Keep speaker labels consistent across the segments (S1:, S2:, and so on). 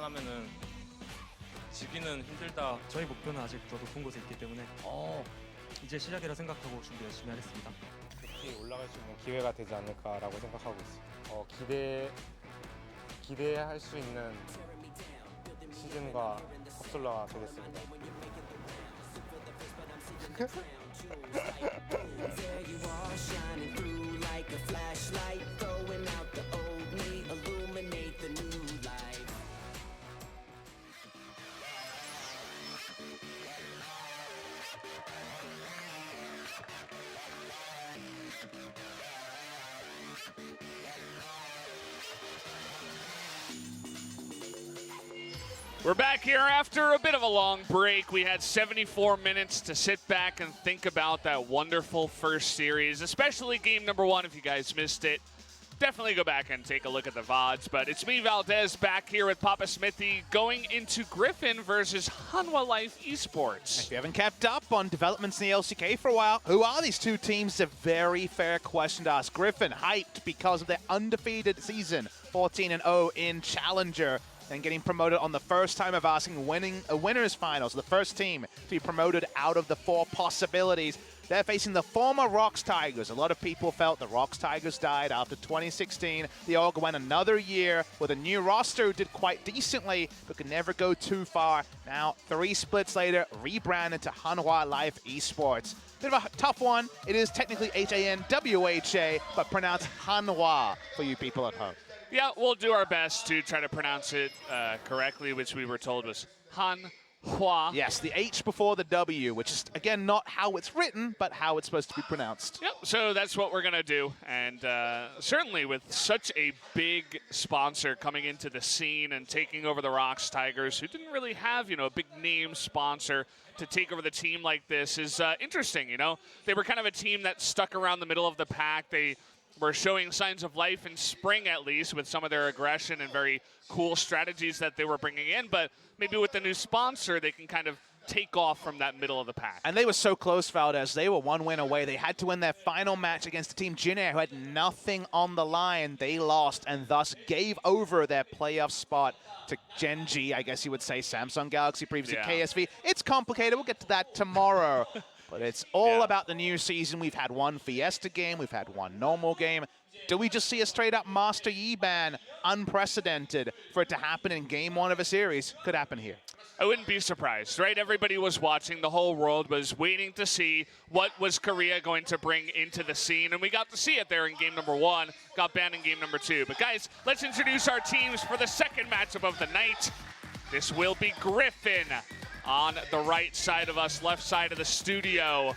S1: 하면은 지기는 힘들다.
S2: 저희 목표는 아직 더 높은 곳에 있기 때문에 이제 시작이라 생각하고 준비 열심히 하겠습니다.
S3: 높이 올라갈 수 있는 기회가 되지 않을까라고 생각하고 있어요. 기대할 수 있는 시즌과 탑솔러가 되겠습니다.
S4: We're back here after a bit of a long break. We had 74 minutes to sit back and think about that wonderful first series, especially game number 1 if you guys missed it. Definitely go back and take a look at the VODs. But it's me, Valdez, back here with Papa Smithy, going into Griffin versus Hanwha Life Esports.
S5: If you haven't kept up on developments in the LCK for a while, who are these two teams? It's a very fair question to ask. Griffin, hyped because of their undefeated season, 14-0 in Challenger, and getting promoted on the first time of asking winning a winners finals, the first team to be promoted out of the 4 possibilities. They're facing the former Rocks Tigers. A lot of people felt the Rocks Tigers died after 2016. The org went another year with a new roster who did quite decently, but could never go too far. Now, 3 splits later, rebranded to Hanwha Life Esports. Bit of a tough one. It is technically Hanwha, but pronounced Hanwha for you people at home.
S4: Yeah, we'll do our best to try to pronounce it correctly, which we were told was Hanwha.
S5: Yes, the H before the W, which is, again, not how it's written, but how it's supposed to be pronounced.
S4: Yep, so that's what we're going to do. And certainly with such a big sponsor coming into the scene and taking over the Rocks Tigers, who didn't really have, a big name sponsor to take over the team like this is interesting, They were kind of a team that stuck around the middle of the pack. They were showing signs of life in spring, at least, with some of their aggression and very cool strategies that they were bringing in. But maybe with the new sponsor, they can kind of take off from that middle of the pack.
S5: And they were so close, Valdez. They were 1 win away. They had to win their final match against a team, Jin-Air, who had nothing on the line. They lost and thus gave over their playoff spot to Gen.G, I guess you would say, Samsung Galaxy, previously KSV. It's complicated. We'll get to that tomorrow. But it's all about the new season. We've had 1 Fiesta game. We've had 1 normal game. Do we just see a straight-up Master Yi ban? Unprecedented for it to happen in game 1 of a series. Could happen here.
S4: I wouldn't be surprised, right? Everybody was watching. The whole world was waiting to see what was Korea going to bring into the scene. And we got to see it there in game number 1. Got banned in game number 2. But guys, let's introduce our teams for the second matchup of the night. This will be Griffin on the right side of us, left side of the studio.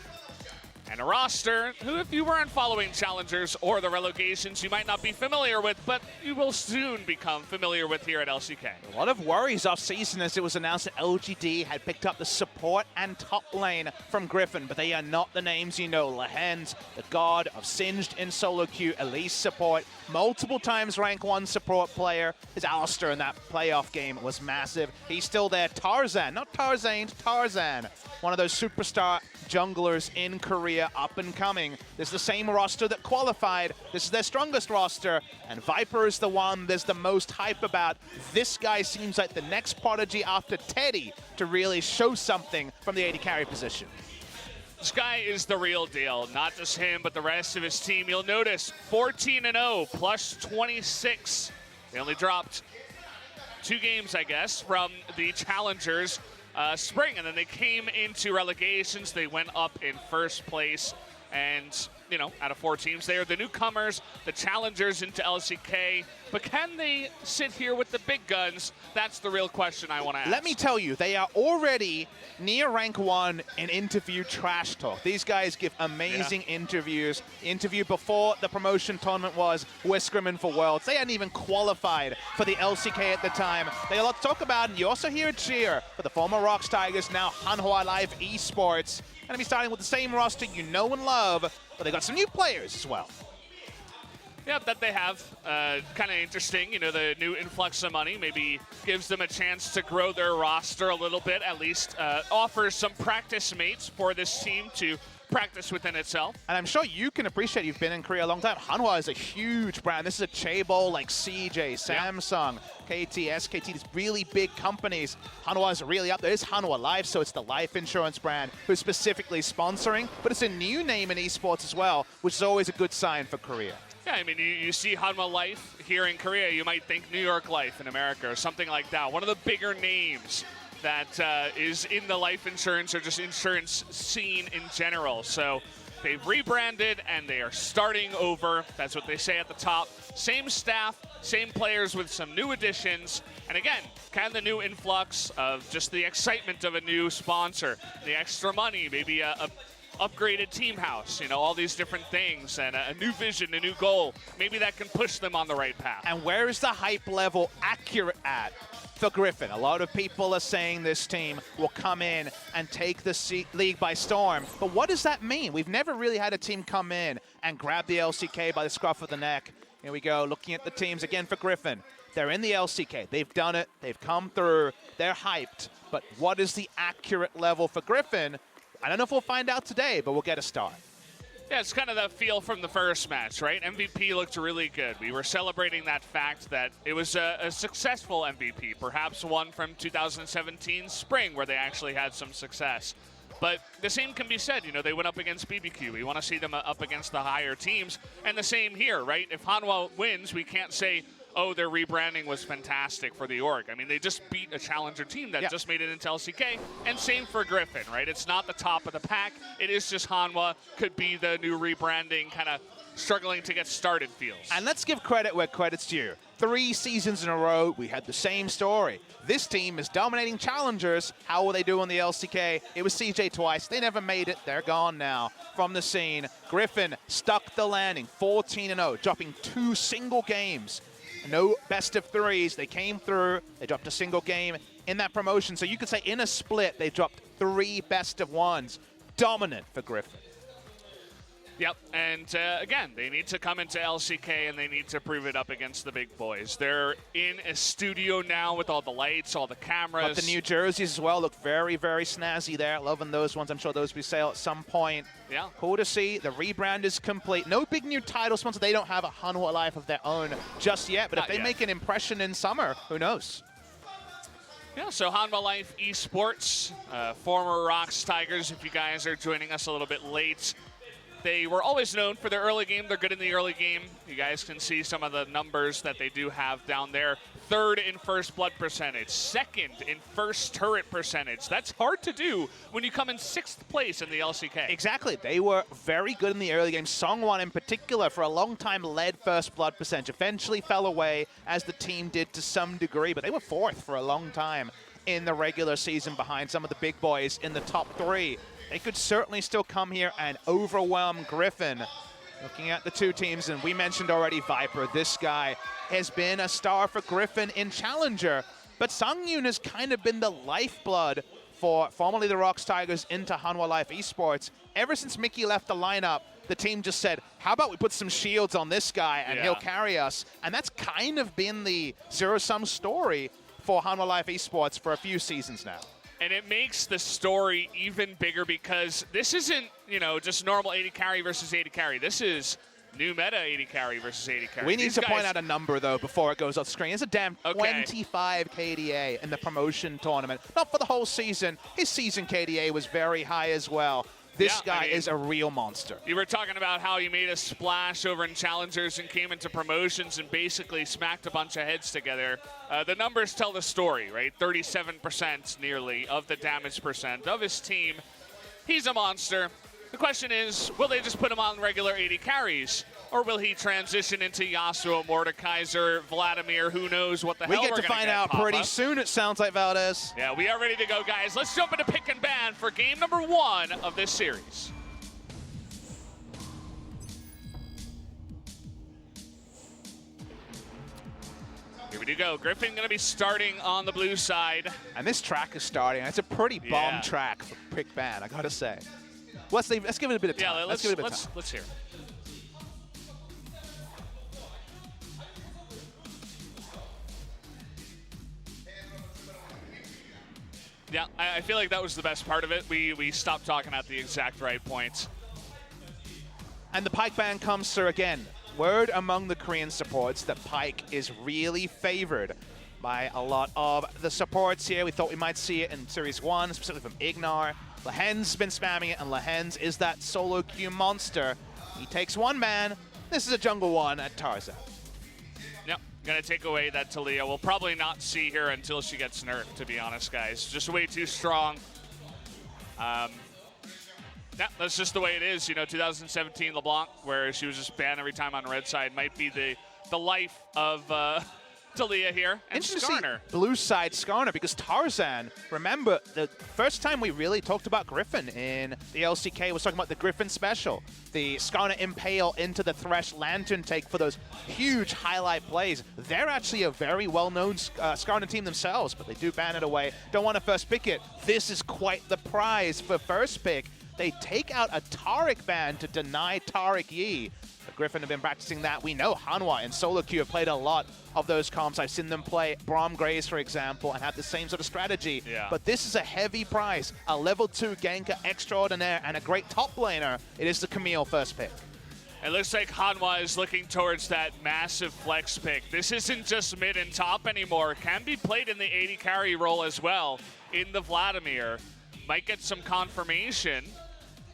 S4: And a roster who, if you weren't following Challengers or the relegations, you might not be familiar with, but you will soon become familiar with here at LCK.
S5: A lot of worries off season as it was announced that LGD had picked up the support and top lane from Griffin, but they are not the names you know. Lehend, the god of Singed in solo queue, Elise support, multiple times rank 1 support player. His Alistair in that playoff game was massive. He's still there. Tarzan, not Tarzan, Tarzan. One of those superstar junglers in Korea, up and coming. This is the same roster that qualified. This is their strongest roster, and Viper is the one there's the most hype about. This guy seems like the next prodigy after Teddy to really show something from the AD carry position.
S4: This guy is the real deal. Not just him, but the rest of his team. You'll notice 14-0, plus 26. They only dropped 2 games, I guess, from the Challengers spring, and then they came into relegations. They went up in first place, and out of 4 teams, they are the newcomers, the challengers into LCK. But can they sit here with the big guns? That's the real question I want to ask.
S5: Let me tell you, they are already near rank 1 in interview trash talk. These guys give amazing interviews. Interview before the promotion tournament was, we're scrimming for Worlds. They hadn't even qualified for the LCK at the time. They had a lot to talk about, and you also hear a cheer for the former Rocks Tigers, now Hanwha Life Esports. Going to be starting with the same roster you know and love, but they got some new players as well.
S4: Yeah, that they have. Kind of interesting, you know, the new influx of money maybe gives them a chance to grow their roster a little bit, at least offers some practice mates for this team to practice within itself.
S5: And I'm sure you can appreciate, you've been in Korea a long time, Hanwha is a huge brand. This is a chaebol like CJ, Samsung, KT, SKT, these really big companies. Hanwha is really up there. It's Hanwha Life, so it's the life insurance brand who's specifically sponsoring, but it's a new name in esports as well, which is always a good sign for Korea.
S4: Yeah, I mean, you see Hanwha Life here in Korea, you might think New York Life in America or something like that. One of the bigger names that is in the life insurance or just insurance scene in general. So they've rebranded and they are starting over. That's what they say at the top. Same staff, same players with some new additions. And again, kind of the new influx of just the excitement of a new sponsor, the extra money, maybe a upgraded team house, you know, all these different things, and a new vision, a new goal. Maybe that can push them on the right path.
S5: And where is the hype level accurate at for Griffin? A lot of people are saying this team will come in and take the league by storm. But what does that mean? We've never really had a team come in and grab the LCK by the scruff of the neck. Here we go, looking at the teams again for Griffin. They're in the LCK. They've done it. They've come through. They're hyped. But what is the accurate level for Griffin? I don't know if we'll find out today, but we'll get a start.
S4: Yeah, it's kind of the feel from the first match, right? MVP looked really good. We were celebrating that fact that it was a successful MVP, perhaps one from 2017 spring where they actually had some success. But the same can be said, you know, they went up against BBQ. We want to see them up against the higher teams. And the same here, right? If Hanwha wins, we can't say, oh, their rebranding was fantastic for the org. I mean, they just beat a challenger team that just made it into LCK. And same for Griffin, right? It's not the top of the pack. It is just Hanwha. Could be the new rebranding, kind of struggling to get started feels.
S5: And let's give credit where credit's due. 3 seasons in a row, we had the same story. This team is dominating challengers. How will they do on the LCK? It was CJ twice. They never made it. They're gone now from the scene. Griffin stuck the landing, 14-0, dropping 2 single games. No best of 3s. They came through. They dropped a single game in that promotion. So you could say in a split, they dropped 3 best of 1s. Dominant for Griffin.
S4: Yep, and again, they need to come into LCK and they need to prove it up against the big boys. They're in a studio now with all the lights, all the cameras.
S5: But the new jerseys as well look very, very snazzy there. Loving those ones. I'm sure those will sale at some point.
S4: Yeah.
S5: Cool to see. The rebrand is complete. No big new title sponsor. They don't have a Hanwha Life of their own just yet. But if they make an impression in summer, who knows?
S4: Yeah, so Hanwha Life Esports, former Rocks Tigers, if you guys are joining us a little bit late. They were always known for their early game. They're good in the early game. You guys can see some of the numbers that they do have down there. 3rd in first blood percentage, 2nd in first turret percentage. That's hard to do when you come in 6th place in the LCK.
S5: Exactly. They were very good in the early game. Songwon in particular, for a long time, led first blood percentage. Eventually fell away, as the team did to some degree, but they were 4th for a long time in the regular season behind some of the big boys in the top 3. They could certainly still come here and overwhelm Griffin. Looking at the 2 teams, and we mentioned already Viper. This guy has been a star for Griffin in Challenger, but Sungyun has kind of been the lifeblood for formerly the Rocks Tigers into Hanwha Life Esports. Ever since Mickey left the lineup, the team just said, how about we put some shields on this guy and he'll carry us? And that's kind of been the zero-sum story for Hanwha Life Esports for a few seasons now.
S4: And it makes the story even bigger because this isn't, you know, just normal 80 carry versus 80 carry. This is new meta 80 carry versus 80 carry.
S5: We need to point out a number, though, before it goes off screen. It's a damn 25 KDA in the promotion tournament. Not for the whole season. His season KDA was very high as well. This guy is a real monster. You were talking about how he made a splash over in Challengers and came into promotions and basically smacked a bunch of heads together. The numbers tell the story, right? 37% nearly of the damage percent of his team. He's a monster. The question is, will they just put him on regular 80 carries? Or will he transition into Yasuo, Mordekaiser, Vladimir? Who knows what the hell we're going to get. We get to find out pretty soon, it sounds like, Valdez. Yeah, we are ready to go, guys. Let's jump into pick and ban for game number 1 of this series. Here we do go. Griffin going to be starting on the blue side. And this track is starting. It's a pretty bomb track for pick ban, I got to say. Let's give it a bit of time. Yeah, let's give it a bit of time. Let's hear it.
S4: Yeah, I feel like that was the best part of it. We stopped talking at the exact right points.
S5: And the Pyke ban comes through again. Word among the Korean supports that Pyke is really favored by a lot of the supports here. We thought we might see it in Series 1, specifically from Ignar. Lehen's been spamming it, and Lehen's is that solo queue monster. He takes one man. This is a jungle one at Tarzan.
S4: Yep, gonna take away that Talia. We'll probably not see her until she gets nerfed, to be honest, guys. Just way too strong. Yeah, that's just the way it is. You know, 2017 LeBlanc, where she was just banned every time on red side, might be the life of Talia here. And
S5: Interesting to
S4: Skarner.
S5: see blue side Skarner, because Tarzan, remember, the first time we really talked about Griffin in the LCK was talking about the Griffin special. The Skarner Impale into the Thresh Lantern take for those huge highlight plays. They're actually a very well-known Skarner team themselves, but they do ban it away. Don't want to first pick it. This is quite the prize for first pick. They take out a Taric ban to deny Taric Yi. But Griffin have been practicing that. We know Hanwha and Solo Q have played a lot of those comps. I've seen them play Braum Graze, for example, and have the same sort of strategy.
S4: Yeah.
S5: But this is a heavy prize, a level 2 ganker extraordinaire, and a great top laner. It is the Camille first pick.
S4: It looks like Hanwha is looking towards that massive flex pick. This isn't just mid and top anymore. It can be played in the AD carry role as well in the Vladimir. Might get some confirmation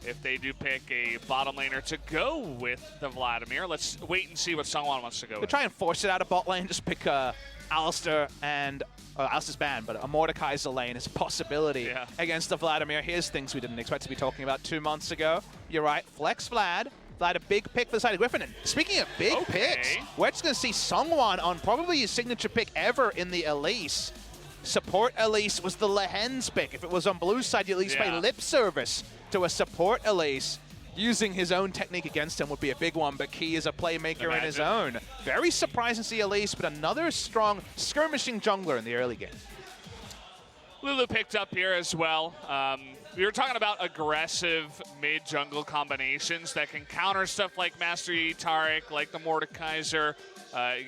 S4: if they do pick a bottom laner to go with the Vladimir. Let's wait and see what Sungwon wants to go
S5: They
S4: with.
S5: try and force it out of bot lane, just pick Alistair and Alistair's banned, but a Mordekaiser lane is a possibility against the Vladimir. Here's things we didn't expect to be talking about 2 months ago. You're right, Flex Vlad. Vlad, a big pick for the side of Griffin. And speaking of big picks, we're just going to see Sungwon on probably his signature pick ever in the Elise. Support Elise was the Lehen's pick. If it was on blue side, you at least pay lip service to a support Elise. Using his own technique against him would be a big one, but Key is a playmaker in his own. Very surprising to see Elise, but another strong skirmishing jungler in the early game.
S4: Lulu picked up here as well. We were talking about aggressive mid-jungle combinations that can counter stuff like Master Yi Taric, like the Mordekaiser,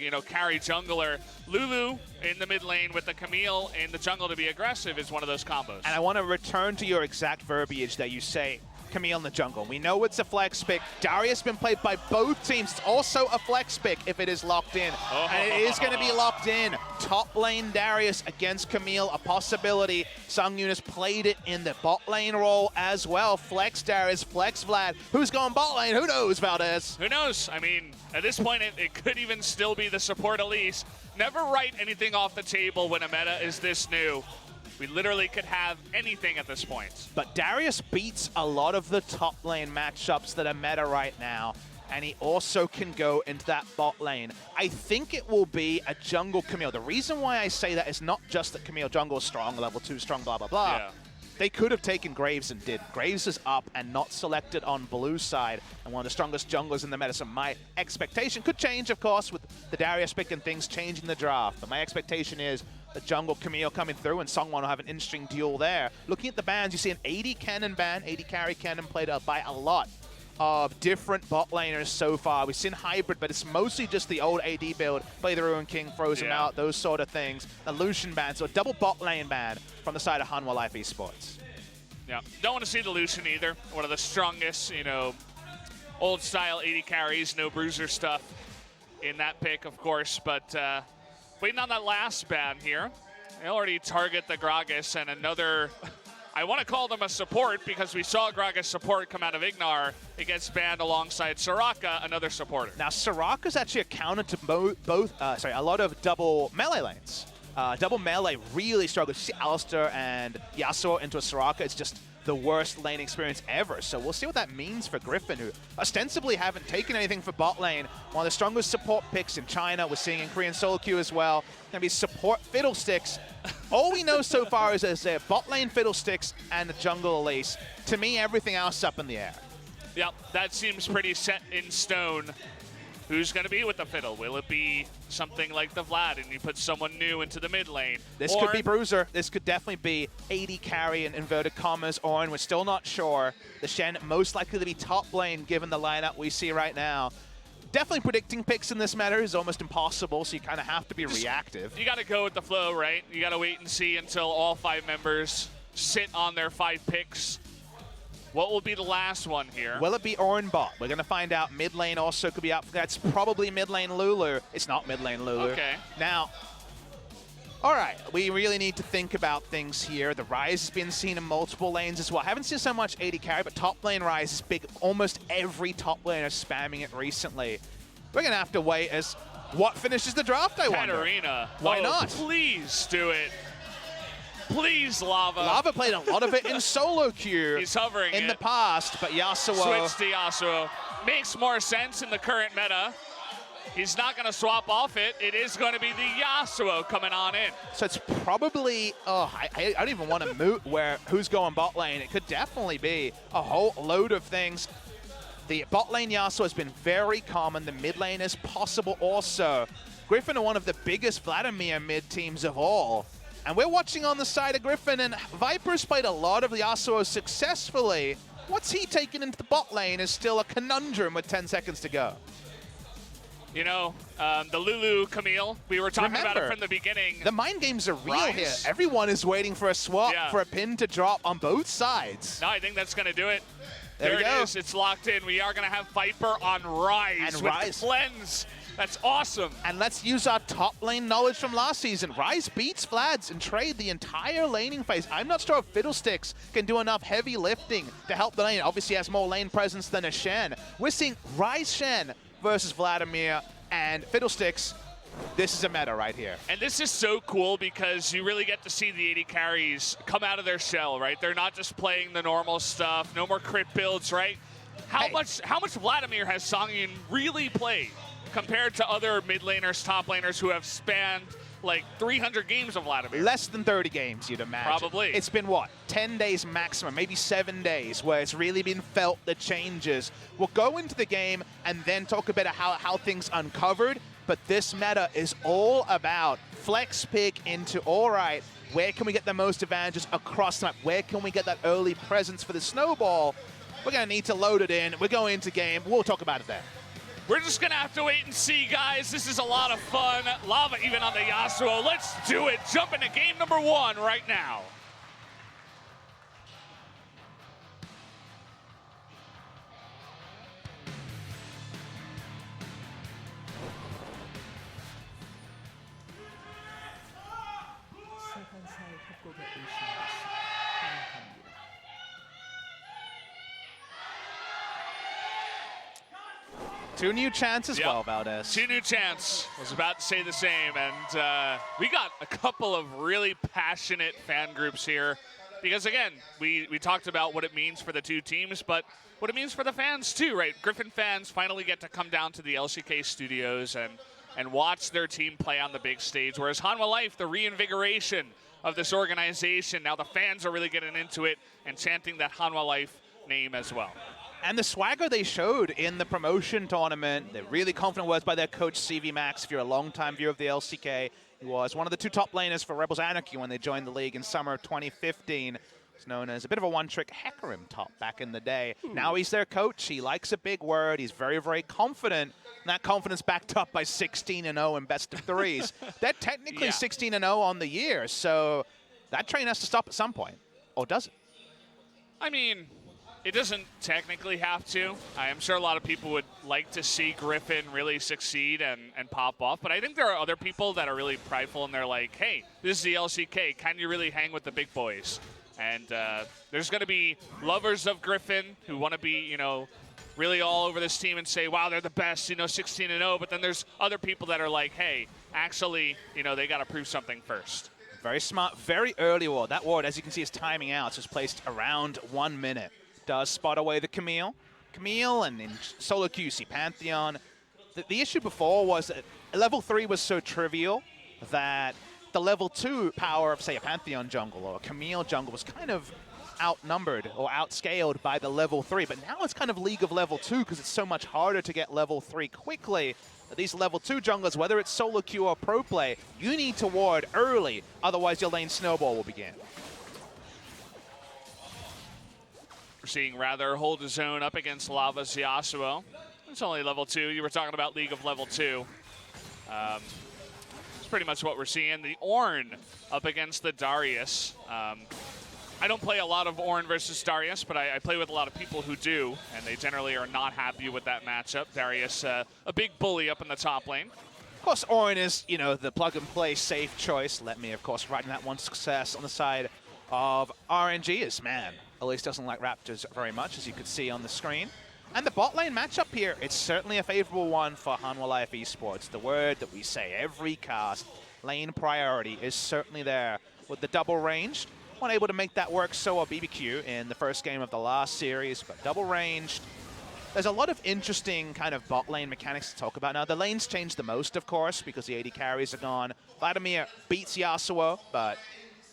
S4: you know, carry jungler. Lulu in the mid lane with the Camille in the jungle to be aggressive is one of those combos.
S5: And I want to return to your exact verbiage that you say, Camille in the jungle. We know it's a flex pick. Darius been played by both teams. It's also a flex pick if it is locked in. And it is going to be locked in. Top lane Darius against Camille, a possibility. Sung Yunis played it in the bot lane role as well. Flex Darius, flex Vlad. Who's going bot lane? Who knows, Valdez?
S4: Who knows? I mean, at this point, it could even still be the support Elise. Never write anything off the table when a meta is this new. We literally could have anything at this point.
S5: But Darius beats a lot of the top lane matchups that are meta right now, and he also can go into that bot lane. I think it will be a jungle Camille. The reason why I say that is not just that Camille jungle is strong, level 2 strong, blah, blah, blah.
S4: Yeah.
S5: They could have taken Graves and did. Graves is up and not selected on blue side, and one of the strongest junglers in the meta. So my expectation could change, of course, with the Darius pick and things changing the draft. But my expectation is the jungle Camille coming through, and Sungwon will have an interesting duel there. Looking at the bans, you see an 80 cannon ban, 80 carry cannon played by a lot of different bot laners so far. We've seen hybrid, but it's mostly just the old AD build. Play the Ruin King, throws him out, those sort of things. The Lucian ban, so a double bot lane ban from the side of Hanwha Life Esports.
S4: Yeah, don't want to see the Lucian either. One of the strongest, you know, old style 80 carries, no bruiser stuff in that pick, of course. But waiting on that last ban here. They already target the Gragas and another. I want to call them a support because we saw Gragas support come out of Ignar. It gets banned alongside Soraka, another supporter.
S5: Now, Soraka's actually a counter to a lot of double melee lanes. Double melee really struggles. You see Alistair and Yasuo into a Soraka. It's just the worst lane experience ever. So we'll see what that means for Griffin, who ostensibly haven't taken anything for bot lane. One of the strongest support picks in China. We're seeing in Korean solo queue as well. Going to be support Fiddlesticks. All we know so far is there's a bot lane Fiddlesticks and a jungle Elise. To me, everything else up in the air.
S4: Yep, that seems pretty set in stone. Who's going to be with the Fiddle? Will it be something like the Vlad and you put someone new into the mid lane?
S5: This could be Bruiser. This could definitely be 80 carry in inverted commas. Ornn, we're still not sure. The Shen most likely to be top lane given the lineup we see right now. Definitely predicting picks in this meta is almost impossible, so you kind of have to be reactive.
S4: You got to go with the flow, right? You got to wait and see until all 5 members sit on their 5 picks. What will be the last one here?
S5: Will it be Ornn bot? We're going to find out. Mid lane also could be up. That's probably mid lane Lulu. It's not mid lane Lulu.
S4: Okay.
S5: Now, all right, we really need to think about things here. The Ryze has been seen in multiple lanes as well. I haven't seen so much AD carry, but top lane Ryze is big. Almost every top laner is spamming it recently. We're going to have to wait as what finishes the draft, I wonder.
S4: Katarina.
S5: Why
S4: Oh,
S5: not?
S4: Please do it. Please, Lava.
S5: Lava played a lot of it in solo queue
S4: He's hovering
S5: in
S4: it.
S5: the past, but Yasuo...
S4: Switch to Yasuo. Makes more sense in the current meta. He's not going to swap off it. It is going to be the Yasuo coming on in.
S5: So it's probably, I don't even want to moot where who's going bot lane. It could definitely be a whole load of things. The bot lane Yasuo has been very common. The mid lane is possible also. Griffin are one of the biggest Vladimir mid teams of all. And we're watching on the side of Griffin, and Viper's played a lot of the Yasuo successfully. What's he taking into the bot lane is still a conundrum with 10 seconds to go.
S4: You know, the Lulu Camille, we were talking about it from the beginning.
S5: The mind games are real
S4: Ryze.
S5: here. Everyone is waiting for a swap, for a pin to drop on both sides.
S4: No, I think that's going to do it.
S5: There we
S4: it
S5: go.
S4: is. It's locked in. We are going to have Viper on Ryze
S5: And
S4: with
S5: Ryze.
S4: Cleanse. That's awesome.
S5: And let's use our top lane knowledge from last season. Ryze beats Vlads and trade the entire laning phase. I'm not sure if Fiddlesticks can do enough heavy lifting to help the lane. Obviously, he has more lane presence than a Shen. We're seeing Ryze Shen versus Vladimir and Fiddlesticks. This is a meta right here.
S4: And this is so cool because you really get to see the AD carries come out of their shell, right? They're not just playing the normal stuff, no more crit builds, right? How much Vladimir has Songyin really played compared to other mid laners, top laners who have spanned like 300 games of Vladimir?
S5: Less than 30 games, you'd imagine.
S4: Probably.
S5: It's been, what, 10 days maximum, maybe 7 days, where it's really been felt the changes. We'll go into the game and then talk a bit about how things uncovered, but this meta is all about flex pick into, all right, where can we get the most advantages across the map? Where can we get that early presence for the snowball? We're going to need to load it in. We're going into game. We'll talk about it then.
S4: We're just going to have to wait and see, guys. This is a lot of fun. Lava even on the Yasuo. Let's do it. Jump into game number 1 right now.
S5: Two new chances,
S4: Yep.
S5: well, Valdez.
S4: 2 new chants. Was about to say the same. And we got a couple of really passionate fan groups here. Because, again, we talked about what it means for the two teams, but what it means for the fans, too, right? Griffin fans finally get to come down to the LCK studios and watch their team play on the big stage. Whereas Hanwha Life, the reinvigoration of this organization, now the fans are really getting into it and chanting that Hanwha Life name as well.
S5: And the swagger they showed in the promotion tournament, they're really confident words by their coach, CV Max. If you're a longtime viewer of the LCK, he was one of the 2 top laners for Rebels Anarchy when they joined the league in summer of 2015. He's known as a bit of a one-trick Hecarim top back in the day. Now he's their coach. He likes a big word. He's very, very confident. And that confidence backed up by 16-0 in best of threes. They're technically 16-0 on the year, so that train has to stop at some point. Or does it?
S4: I mean, it doesn't technically have to. I am sure a lot of people would like to see Griffin really succeed and pop off, but I think there are other people that are really prideful and they're like, hey, this is the LCK. Can you really hang with the big boys? And there's going to be lovers of Griffin who want to be, you know, really all over this team and say, wow, they're the best, you know, 16-0. But then there's other people that are like, hey, actually, you know, they got to prove something first.
S5: Very smart, very early ward. That ward, as you can see, is timing out. So it's placed around 1 minute. Does spot away the Camille. Camille and in solo QC Pantheon. The issue before was that level 3 was so trivial that the level 2 power of, say, a Pantheon jungle or a Camille jungle was kind of outnumbered or outscaled by the level 3. But now it's kind of League of level 2 because it's so much harder to get level 3 quickly. These level 2 junglers, whether it's solo queue or pro play, you need to ward early, otherwise your lane snowball will begin.
S4: We're seeing Rather hold his own up against Lava's Yasuo. It's only level 2. You were talking about League of level 2. It's pretty much what we're seeing. The Ornn up against the Darius. I don't play a lot of Ornn versus Darius, but I play with a lot of people who do, and they generally are not happy with that matchup. Darius, a big bully up in the top lane.
S5: Of course, Ornn is, you know, the plug-and-play safe choice. Let me, of course, writing that one success on the side of RNG is, man, Elise doesn't like Raptors very much, as you could see on the screen. And the bot lane matchup here, it's certainly a favorable one for Hanwha Life Esports. The word that we say every cast, lane priority, is certainly there. With the double ranged, unable to make that work, so are BBQ in the first game of the last series, but double ranged. There's a lot of interesting kind of bot lane mechanics to talk about. Now, the lanes changed the most, of course, because the AD carries are gone. Vladimir beats Yasuo, but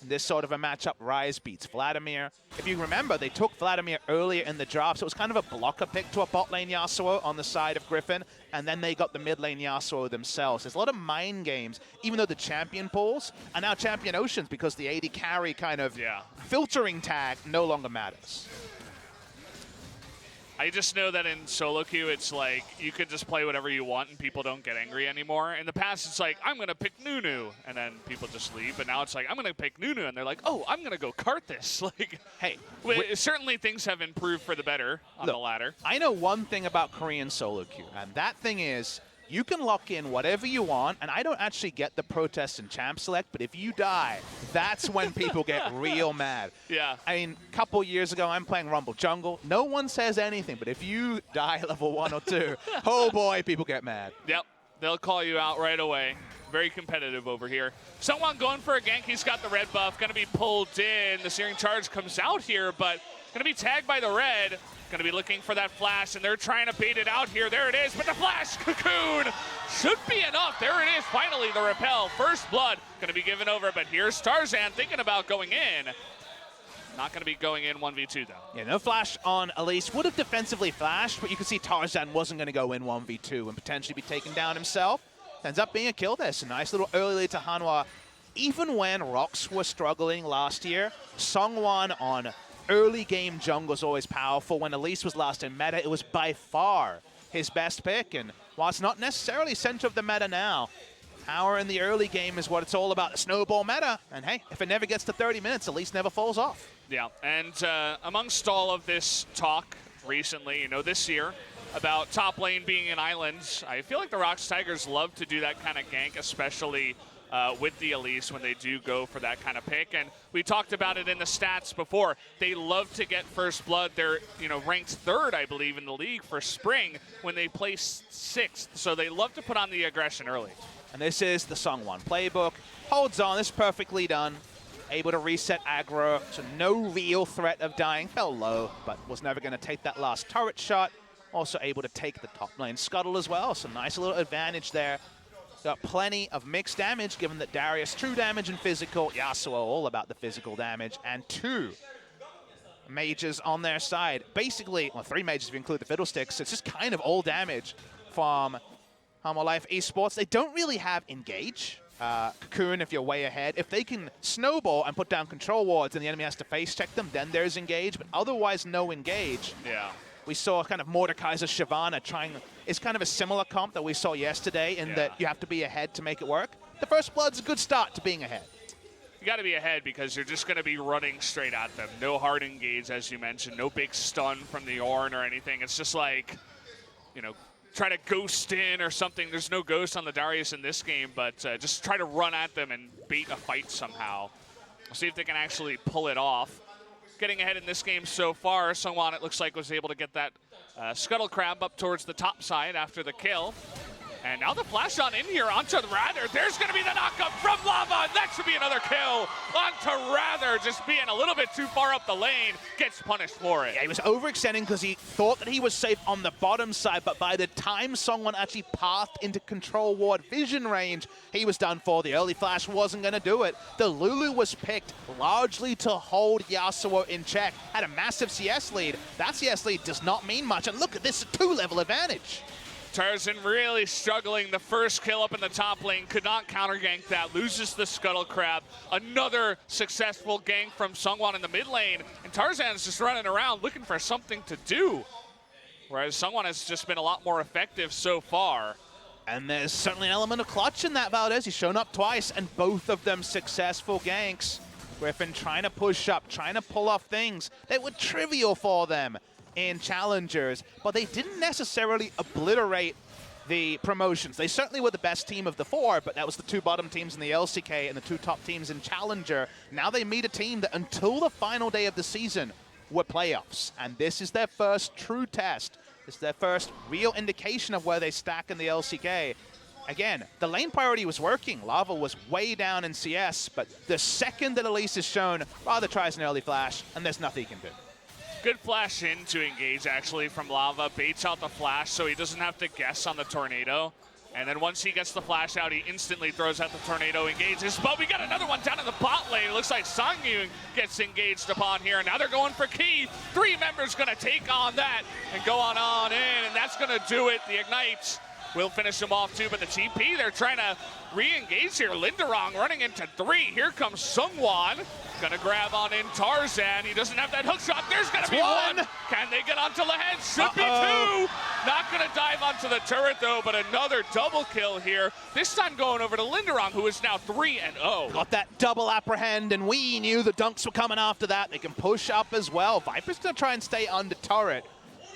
S5: in this sort of a matchup, Ryze beats Vladimir. If you remember, they took Vladimir earlier in the draft, so it was kind of a blocker pick to a bot lane Yasuo on the side of Griffin, and then they got the mid lane Yasuo themselves. There's a lot of mind games, even though the champion pools are now champion oceans because the AD carry kind of filtering tag no longer matters.
S4: I just know that in solo queue, it's like you can just play whatever you want and people don't get angry anymore. In the past, it's like, I'm going to pick Nunu, and then people just leave. But now it's like, I'm going to pick Nunu, and they're like, oh, I'm going to go cart this. Like,
S5: hey,
S4: certainly things have improved for the better on the ladder.
S5: I know one thing about Korean solo queue, and that thing is you can lock in whatever you want, and I don't actually get the protest and champ select, but if you die, that's when people get real mad.
S4: Yeah.
S5: I mean, a couple years ago, I'm playing Rumble Jungle. No one says anything, but if you die level 1 or 2, oh boy, people get mad.
S4: Yep, they'll call you out right away. Very competitive over here. Someone going for a gank. He's got the red buff, going to be pulled in. The Searing Charge comes out here, but going to be tagged by the red. Going to be looking for that flash, and they're trying to bait it out here. There it is, but the flash cocoon should be enough. There it is, finally, the repel. First blood going to be given over, but here's Tarzan thinking about going in. Not going to be going in 1v2, though.
S5: Yeah, no flash on Elise. Would have defensively flashed, but you can see Tarzan wasn't going to go in 1v2 and potentially be taken down himself. Ends up being a kill there. So nice little early lead to Hanwha. Even when Rocks were struggling last year, Songwon on early game jungle was always powerful. When Elise was last in meta, it was by far his best pick. And while it's not necessarily center of the meta now, power in the early game is what it's all about, the snowball meta. And hey, if it never gets to 30 minutes, Elise never falls off.
S4: Yeah, and amongst all of this talk recently, you know, this year, about top lane being in islands, I feel like the Rocks Tigers love to do that kind of gank, especially with the Elise when they do go for that kind of pick. And we talked about it in the stats before. They love to get first blood. They're, you know, ranked 3rd, I believe, in the league for spring when they place 6th. So they love to put on the aggression early.
S5: And this is the Songwon playbook. Holds on, this is perfectly done. Able to reset aggro, so no real threat of dying. Fell low, but was never going to take that last turret shot. Also able to take the top lane scuttle as well, so nice little advantage there. Got plenty of mixed damage, given that Darius true damage and physical, Yasuo all about the physical damage, and 2 mages on their side. Basically, well, 3 mages if you include the fiddlesticks, so it's just kind of all damage from Hanwha Life Esports. They don't really have engage. Cocoon, if you're way ahead. If they can snowball and put down control wards and the enemy has to face check them, then there's engage, but otherwise no engage.
S4: Yeah.
S5: We saw kind of Mordekaiser Shyvana trying, it's kind of a similar comp that we saw yesterday in that you have to be ahead to make it work. The first blood's a good start to being ahead.
S4: You got to be ahead because you're just going to be running straight at them. No hard engage, as you mentioned. No big stun from the Ornn or anything. It's just like, you know, try to ghost in or something. There's no ghost on the Darius in this game, but just try to run at them and bait a fight somehow. We'll see if they can actually pull it off. Getting ahead in this game so far, Songwon, it looks like, was able to get that Scuttle Crab up towards the top side after the kill. And now the flash on in here onto Rather. There's going to be the knockup from Lava. That should be another kill onto Rather. Just being a little bit too far up the lane. Gets punished for it.
S5: Yeah, he was overextending because he thought that he was safe on the bottom side, but by the time someone actually pathed into control ward vision range, he was done for. The early flash wasn't going to do it. The Lulu was picked largely to hold Yasuo in check. Had a massive CS lead. That CS lead does not mean much. And look at this 2-level advantage.
S4: Tarzan really struggling. The first kill up in the top lane, could not counter gank that, loses the Scuttle Crab. Another successful gank from Songwon in the mid lane, and Tarzan's just running around looking for something to do. Whereas Songwon has just been a lot more effective so far.
S5: And there's certainly an element of clutch in that, Valdez. He's shown up twice, and both of them successful ganks. Griffin trying to push up, trying to pull off things that were trivial for them in challengers, but they didn't necessarily obliterate the promotions. They certainly were the best team of the 4, but that was the 2 bottom teams in the LCK and the 2 top teams in Challenger. Now they meet a team that until the final day of the season were playoffs, and this is their first true test. This is their first real indication of where they stack in the LCK. Again, the lane priority was working. Lava was way down in CS, but the second that Elise is shown, Rather tries an early flash, and there's nothing he can do.
S4: Good flash in to engage, actually, from Lava. Baits out the flash so he doesn't have to guess on the tornado. And then once he gets the flash out, he instantly throws out the tornado, engages. But we got another one down in the bot lane. It looks like Sangyun gets engaged upon here. Now they're going for Key. 3 members going to take on that and go on in. And that's going to do it. The Ignite will finish them off too. But the TP, they're trying to re-engage here. Linderong running into 3. Here comes Sungwon. Gonna grab on in Tarzan. He doesn't have that hook shot. There's gonna be one. Can they get onto Lehen? Should be 2. Not gonna dive onto the turret though, but another double kill here. This time going over to Linderong, who is now 3-0.
S5: Got that double apprehend, and we knew the dunks were coming after that. They can push up as well. Viper's gonna try and stay under turret.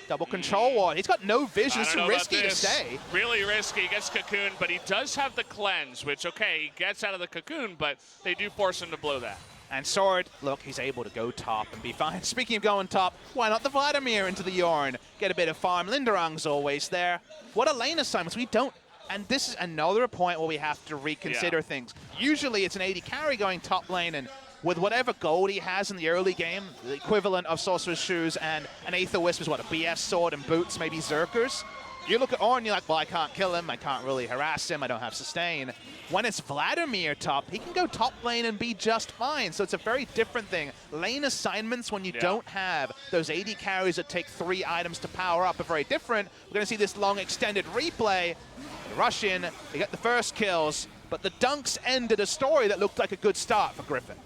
S5: Double control ward. He's got no vision. It's too risky to stay.
S4: Really risky. Gets cocoon, but he does have the cleanse, which, okay, he gets out of the cocoon, but they do force him to blow that.
S5: And Sword, look, he's able to go top and be fine. Speaking of going top, why not the Vladimir into the Yorn? Get a bit of farm. Linderong's always there. What a lane assignments. We don't. And this is another point where we have to reconsider things. Usually it's an 80 carry going top lane, and with whatever gold he has in the early game, the equivalent of Sorcerer's Shoes and an Aether Wisp is what, a BS sword and boots, maybe Zerkers? You look at Ornn, you're like, well, I can't kill him, I can't really harass him, I don't have sustain. When it's Vladimir top, he can go top lane and be just fine. So it's a very different thing. Lane assignments when you don't have those 80 carries that take 3 items to power up are very different. We're going to see this long extended replay. They rush in, they get the first kills, but the dunks ended a story that looked like a good start for Griffin.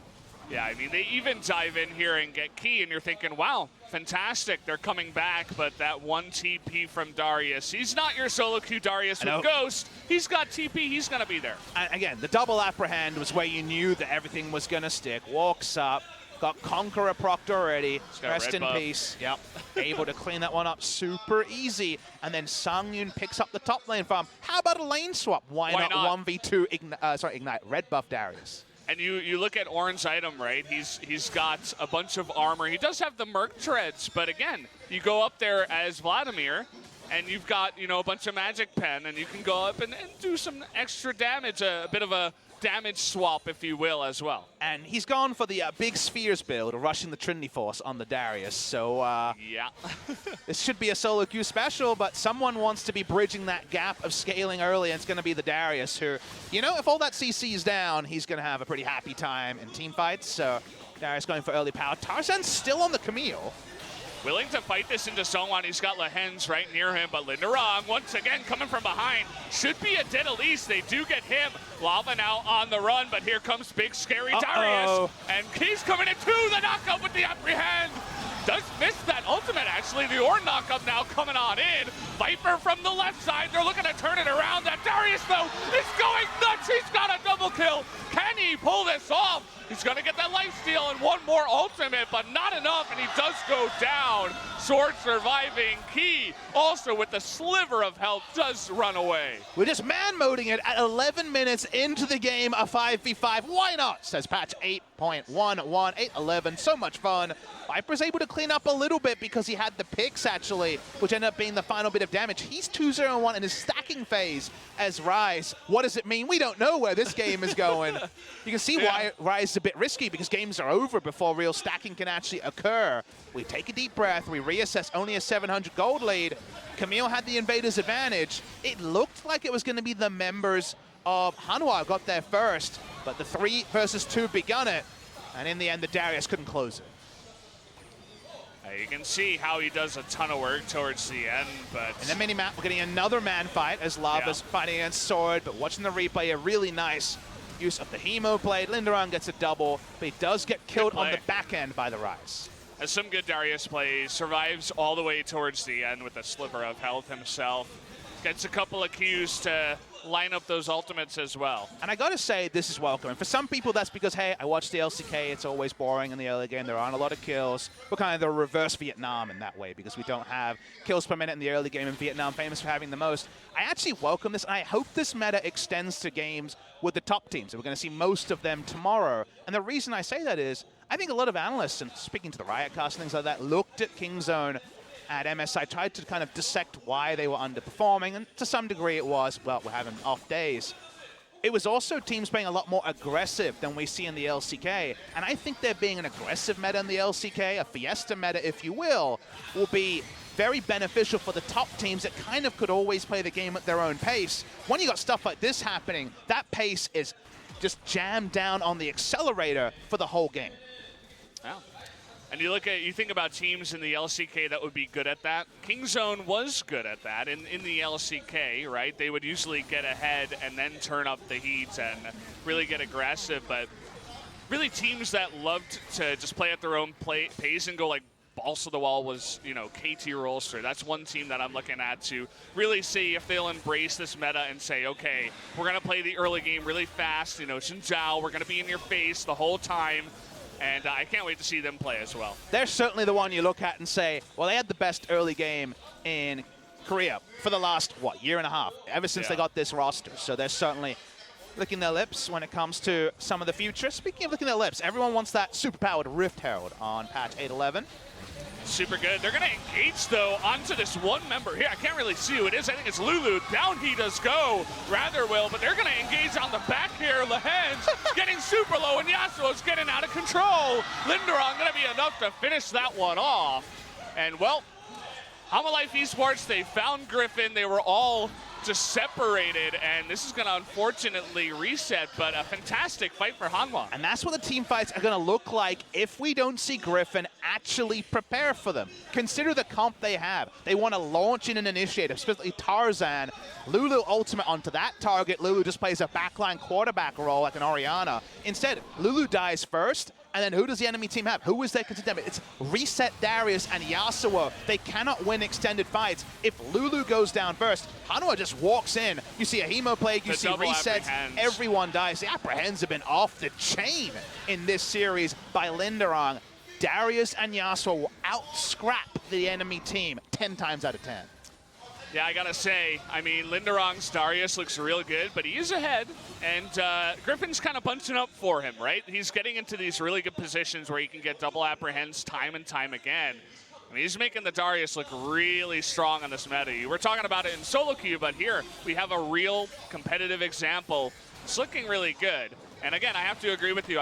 S4: Yeah, I mean, they even dive in here and get Key, and you're thinking, wow, fantastic, they're coming back, but that 1 TP from Darius, he's not your solo queue Darius with Ghost. He's got TP, he's going to be there.
S5: And again, the double apprehend was where you knew that everything was going to stick. Walks up, got Conqueror procced already. Rest in peace. Yep. Able to clean that one up super easy. And then Sangyun picks up the top lane farm. How about a lane swap? Why not 1v2 Ignite? Red buff Darius.
S4: And you look at Ornn's item, right? He's got a bunch of armor. He does have the Merc Treads, but again, you go up there as Vladimir, and you've got, you know, a bunch of magic pen, and you can go up and do some extra damage, a bit of a damage swap, if you will, as well.
S5: And he's gone for the big spheres build, rushing the Trinity Force on the Darius. So
S4: yeah,
S5: this should be a solo queue special, but someone wants to be bridging that gap of scaling early, and it's going to be the Darius who, you know, if all that CC is down, he's going to have a pretty happy time in team fights. So Darius going for early power. Tarzan's still on the Camille.
S4: Willing to fight this into Songwon. He's got Lehens right near him, but Linderong, once again, coming from behind. Should be a dead Elise. They do get him. Lava now on the run, but here comes big, scary Darius. And he's coming in too. The knockup with the apprehend. Does miss that ultimate, actually. The Ornn knockup now coming on in. Viper from the left side. They're looking to turn it around. That Darius, though, is going nuts. He's got a double kill. Can he pull this off? He's going to get that lifesteal and one more ultimate, but not enough, and he does go down. Sword surviving. Key, also with the sliver of health, does run away.
S5: We're just man-moding it at 11 minutes into the game, a 5v5. Why not, says patch 8.11, 8.11. So much fun. Viper's able to clean up a little bit because he had the picks, actually, which ended up being the final bit of damage. He's 2-0-1 in his stacking phase as Rise. What does it mean? We don't know where this game is going. You can see why Rise is a bit risky, because games are over before real stacking can actually occur. We take a deep breath. We reassess. Only a 700 gold lead. Camille had the Invaders advantage. It looked like it was going to be the members of Hanwha got there first, but the 3 versus 2 begun it, and in the end, the Darius couldn't close it.
S4: You can see how he does a ton of work towards the end, but...
S5: In the mini-map, we're getting another man fight as Lava's fighting against Sword, but watching the replay, a really nice use of the Hemo blade. Linderong gets a double, but he does get killed on the back end by the Rise.
S4: Has some good Darius plays, survives all the way towards the end with a sliver of health himself. Gets a couple of Qs to line up those ultimates as well.
S5: And I gotta say, this is welcome. And for some people, that's because, hey, I watch the LCK, it's always boring in the early game, there aren't a lot of kills. We're kind of the reverse Vietnam in that way, because we don't have kills per minute in the early game, and Vietnam famous for having the most. I actually welcome this, and I hope this meta extends to games with the top teams. We're gonna see most of them tomorrow. And the reason I say that is, I think a lot of analysts, and speaking to the Riotcast and things like that, looked at Kingzone at MSI, tried to kind of dissect why they were underperforming, and to some degree it was, well, we're having off days. It was also teams playing a lot more aggressive than we see in the LCK, and I think there being an aggressive meta in the LCK, a Fiesta meta, if you will be very beneficial for the top teams that kind of could always play the game at their own pace. When you got stuff like this happening, that pace is just jammed down on the accelerator for the whole game.
S4: Yeah. And you think about teams in the LCK that would be good at that. Kingzone was good at that in the LCK, right? They would usually get ahead and then turn up the heat and really get aggressive. But really teams that loved to just play at their own pace and go like balls to the wall was, KT Rolster. That's one team that I'm looking at to really see if they'll embrace this meta and say, okay, we're going to play the early game really fast. Xinjiao, we're going to be in your face the whole time. And I can't wait to see them play as well.
S5: They're certainly the one you look at and say, well, they had the best early game in Korea for the last, year and a half, ever since they got this roster. So they're certainly licking their lips when it comes to some of the future. Speaking of licking their lips, everyone wants that superpowered Rift Herald on patch 8.11.
S4: Super good. They're going to engage, though, onto this one member here. I can't really see who it is. I think it's Lulu. Down he does go. Rather will, but they're going to engage on the back here. Lehen's getting super low, and Yasuo's getting out of control. Linderon going to be enough to finish that one off. And, well, Hanwha Life Esports, they found Griffin. They were all just separated, and this is going to unfortunately reset, but a fantastic fight for Hanwha.
S5: And that's what the team fights are going to look like if we don't see Griffin actually prepare for them. Consider the comp they have. They want to launch in an initiative, especially Tarzan. Lulu ultimate onto that target. Lulu just plays a backline quarterback role like an Orianna. Instead, Lulu dies first, and then who does the enemy team have? Who is their contender? It's Reset Darius and Yasuo. They cannot win extended fights. If Lulu goes down first, Hanwha just walks in. You see a Hemoplague, you see resets, everyone dies. The apprehends have been off the chain in this series by Linderon. Darius and Yasuo will out-scrap the enemy team 10 times out of 10.
S4: Yeah, I gotta say, Linderon's Darius looks real good, but he is ahead, and Griffin's kind of bunching up for him, right? He's getting into these really good positions where he can get double apprehends time and time again. He's making the Darius look really strong on this meta. We're talking about it in solo queue, but here we have a real competitive example. It's looking really good. And again, I have to agree with you.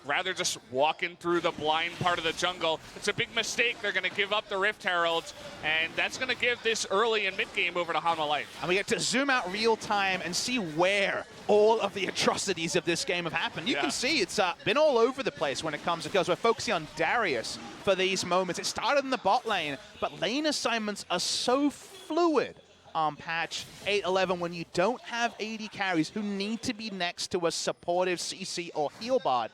S4: Rather just walking through the blind part of the jungle, it's a big mistake. They're going to give up the Rift Heralds, and that's going to give this early and mid-game over to Hanwha Life.
S5: And we get to zoom out real time and see where all of the atrocities of this game have happened. You can see it's been all over the place when it comes to kills. We're focusing on Darius for these moments. It started in the bot lane, but lane assignments are so fluid on patch 8.11 when you don't have AD carries who need to be next to a supportive CC or heal bot.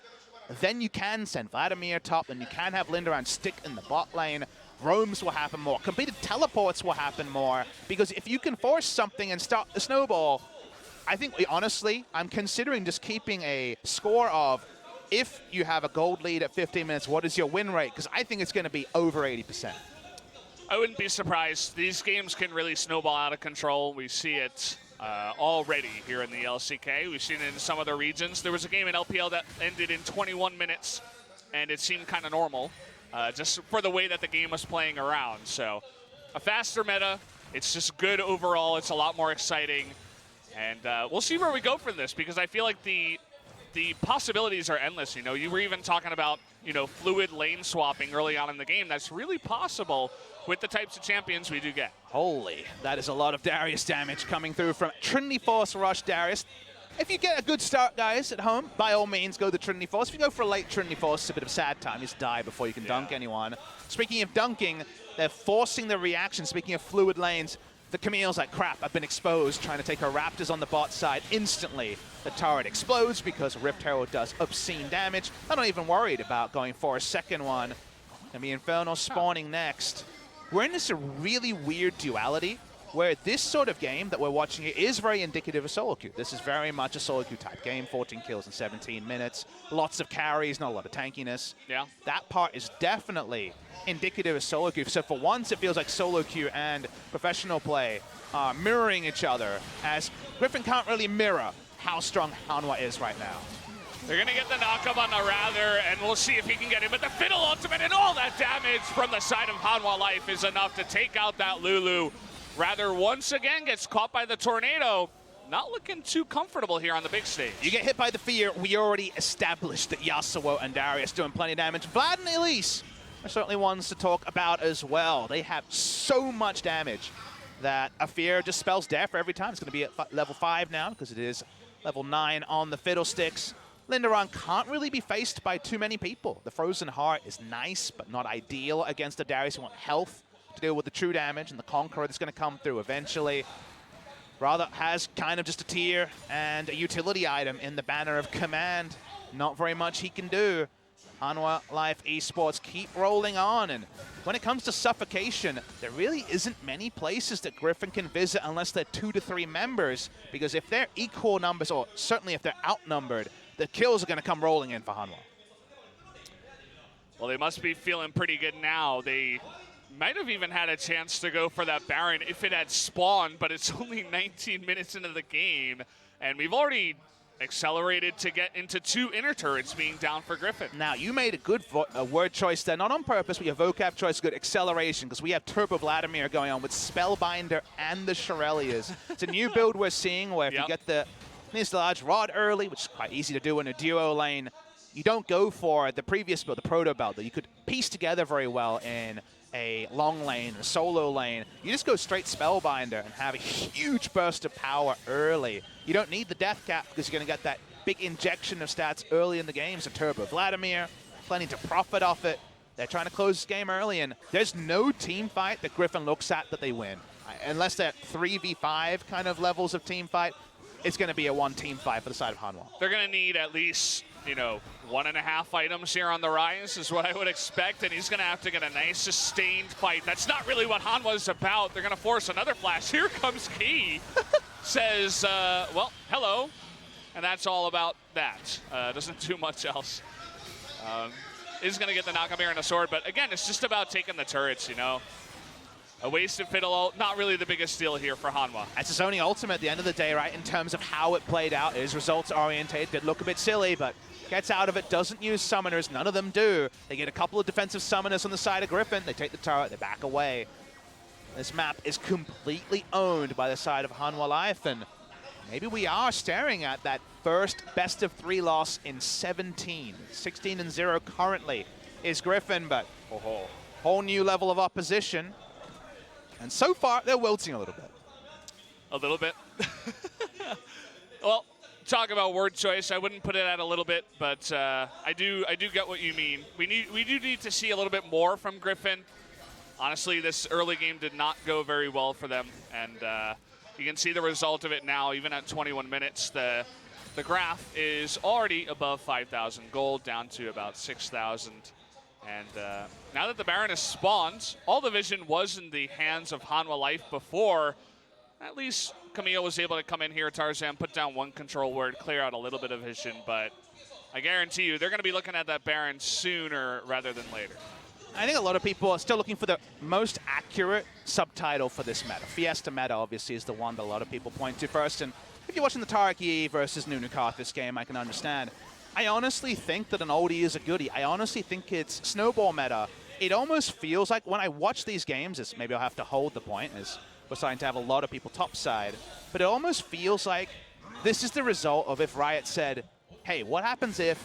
S5: Then you can send Vladimir top, and you can have Linderon stick in the bot lane. Roams will happen more. Completed teleports will happen more. Because if you can force something and stop the snowball, I think, honestly, I'm considering just keeping a score of, if you have a gold lead at 15 minutes, what is your win rate? Because I think it's going to be over 80%.
S4: I wouldn't be surprised. These games can really snowball out of control. We see it already here in the LCK. We've seen it in some other regions. There was a game in LPL that ended in 21 minutes, and it seemed kind of normal, just for the way that the game was playing around. So a faster meta. It's just good overall. It's a lot more exciting. And we'll see where we go from this, because I feel like the possibilities are endless. You were even talking about, fluid lane swapping early on in the game. That's really possible with the types of champions we do get.
S5: Holy, that is a lot of Darius damage coming through from Trinity Force Rush Darius. If you get a good start, guys, at home, by all means, go the Trinity Force. If you go for a late Trinity Force, it's a bit of a sad time. You just die before you can dunk anyone. Speaking of dunking, they're forcing the reaction. Speaking of fluid lanes, the Camille's like, crap, I've been exposed, trying to take her Raptors on the bot side. Instantly, the turret explodes because Rift Herald does obscene damage. I'm not even worried about going for a second one. And the Inferno spawning next. We're in this really weird duality where this sort of game that we're watching here is very indicative of solo queue. This is very much a solo queue type game, 14 kills in 17 minutes, lots of carries, not a lot of tankiness.
S4: Yeah.
S5: That part is definitely indicative of solo queue. So for once, it feels like solo queue and professional play are mirroring each other, as Griffin can't really mirror how strong Hanwha is right now.
S4: They're going to get the knockup on the Rather, and we'll see if he can get it. But the Fiddle ultimate and all that damage from the side of Hanwha Life is enough to take out that Lulu. Rather once again gets caught by the Tornado. Not looking too comfortable here on the big stage.
S5: You get hit by the Fear. We already established that Yasuo and Darius doing plenty of damage. Vlad and Elise are certainly ones to talk about as well. They have so much damage that a Fear just spells death every time. It's going to be at level 5 now because it is level 9 on the Fiddlesticks. Lindaron can't really be faced by too many people. The Frozen Heart is nice, but not ideal against the Darius who want health to deal with the true damage, and the Conqueror that's going to come through eventually. Rather has kind of just a tier and a utility item in the banner of Command. Not very much he can do. Hanwha Life Esports keep rolling on, and when it comes to suffocation, there really isn't many places that Griffin can visit unless they're 2 to 3 members, because if they're equal numbers, or certainly if they're outnumbered, the kills are going to come rolling in for Hanwha.
S4: Well, they must be feeling pretty good now. They might have even had a chance to go for that Baron if it had spawned, but it's only 19 minutes into the game, and we've already accelerated to get into 2 inner turrets being down for Griffin.
S5: Now, you made a good word choice there, not on purpose, but your vocab choice, good acceleration, because we have Turbo Vladimir going on with Spellbinder and the Shirelias. It's a new build we're seeing where if you get this large rod early, which is quite easy to do in a duo lane, you don't go for the previous build, the proto build, that you could piece together very well in a long lane, a solo lane. You just go straight Spellbinder and have a huge burst of power early. You don't need the death cap because you're going to get that big injection of stats early in the game. So Turbo Vladimir, planning to profit off it. They're trying to close this game early, and there's no team fight that Griffin looks at that they win. Unless they're 3v5 kind of levels of team fight, it's going to be a one team fight for the side of Hanwha.
S4: They're going to need at least, 1.5 items here on the rise is what I would expect, and he's going to have to get a nice sustained fight. That's not really what Hanwha's about. They're going to force another flash. Here comes Key. Says, well, hello. And that's all about that. Doesn't do much else. Is going to get the knockup here in a sword, but again, it's just about taking the turrets, A wasted Fiddle ult, not really the biggest deal here for Hanwha.
S5: That's his only ultimate at the end of the day, right? In terms of how it played out, it is results oriented. Did look a bit silly, but gets out of it, doesn't use summoners. None of them do. They get a couple of defensive summoners on the side of Griffin. They take the turret, they back away. This map is completely owned by the side of Hanwha Life, and maybe we are staring at that first best of 3 loss in 17. 16-0 currently is Griffin, but whole new level of opposition. And so far, they're wilting a little bit.
S4: A little bit? Well, talk about word choice. I wouldn't put it at a little bit, but I do get what you mean. We do need to see a little bit more from Griffin. Honestly, this early game did not go very well for them, and you can see the result of it now. Even at 21 minutes, the graph is already above 5,000 gold, down to about 6,000. And now that the Baron has spawned, all the vision was in the hands of Hanwha Life before. At least Camille was able to come in here, Tarzan, put down one control word, clear out a little bit of vision, but I guarantee you they're going to be looking at that Baron sooner rather than later.
S5: I think a lot of people are still looking for the most accurate subtitle for this meta. Fiesta meta, obviously, is the one that a lot of people point to first. And if you're watching the Tarek versus Nunukarth this game, I can understand. I honestly think that an oldie is a goodie. I honestly think it's snowball meta. It almost feels like when I watch these games, maybe I'll have to hold the point, as we're starting to have a lot of people topside, but it almost feels like this is the result of if Riot said, hey, what happens if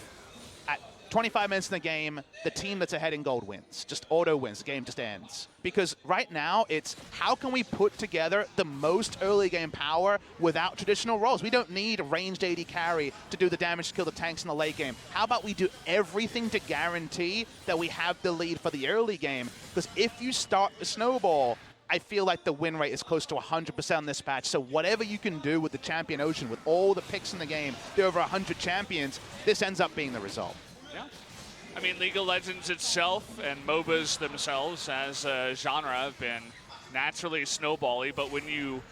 S5: at 25 minutes in the game, the team that's ahead in gold wins, just auto wins, the game just ends. Because right now, it's how can we put together the most early game power without traditional roles? We don't need a ranged AD carry to do the damage to kill the tanks in the late game. How about we do everything to guarantee that we have the lead for the early game? Because if you start the snowball, I feel like the win rate is close to 100% on this patch. So whatever you can do with the Champion Ocean, with all the picks in the game, there are over 100 champions, this ends up being the result.
S4: Yeah. I mean, League of Legends itself and MOBAs themselves as a genre have been naturally snowbally, but when you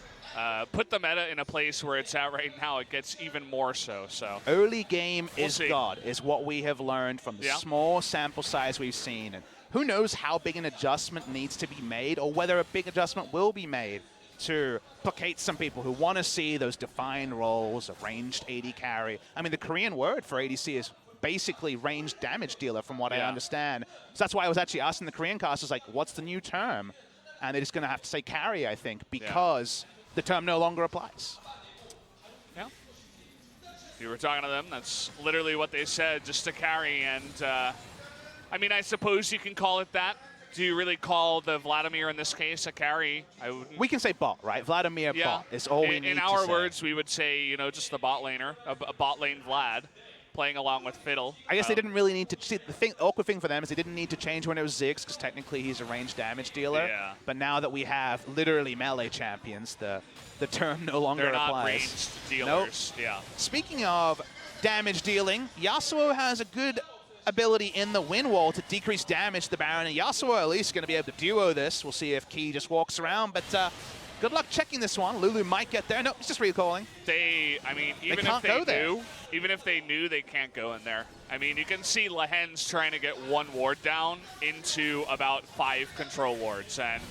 S4: put the meta in a place where it's at right now, it gets even more so.
S5: Early game is
S4: see.
S5: God, is what we have learned from the
S4: Yeah.
S5: small sample size we've seen. And who knows how big an adjustment needs to be made, or whether a big adjustment will be made to placate some people who want to see those defined roles of ranged AD carry. I mean, the Korean word for ADC is basically ranged damage dealer, from what I understand. So that's why I was actually asking the Korean casters, like, what's the new term? And they're just going to have to say carry, I think, because the term no longer applies.
S4: Yeah. If you were talking to them, that's literally what they said, just to carry. And I mean, I suppose you can call it that. Do you really call the Vladimir in this case a carry?
S5: We can say bot, right? Vladimir bot is all we need
S4: in
S5: to
S4: our
S5: say.
S4: words, we would say, you know, just the bot laner, a bot lane Vlad, playing along with Fiddle.
S5: I guess they didn't really need to. See, the awkward thing for them is they didn't need to change when it was Ziggs, because technically he's a ranged damage dealer.
S4: Yeah.
S5: But now that we have literally melee champions, the term no longer
S4: They're not
S5: applies.
S4: ranged dealers.
S5: Nope.
S4: Yeah.
S5: Speaking of damage dealing, Yasuo has a good ability in the win wall to decrease damage to the Baron, and Yasuo at least going to be able to duo this. We'll see if Key just walks around, but good luck checking this one. Lulu might get there. No, he's just recalling.
S4: I mean, even if they knew, they can't go in there. I mean, you can see Lehen's trying to get one ward down into about 5 control wards. And,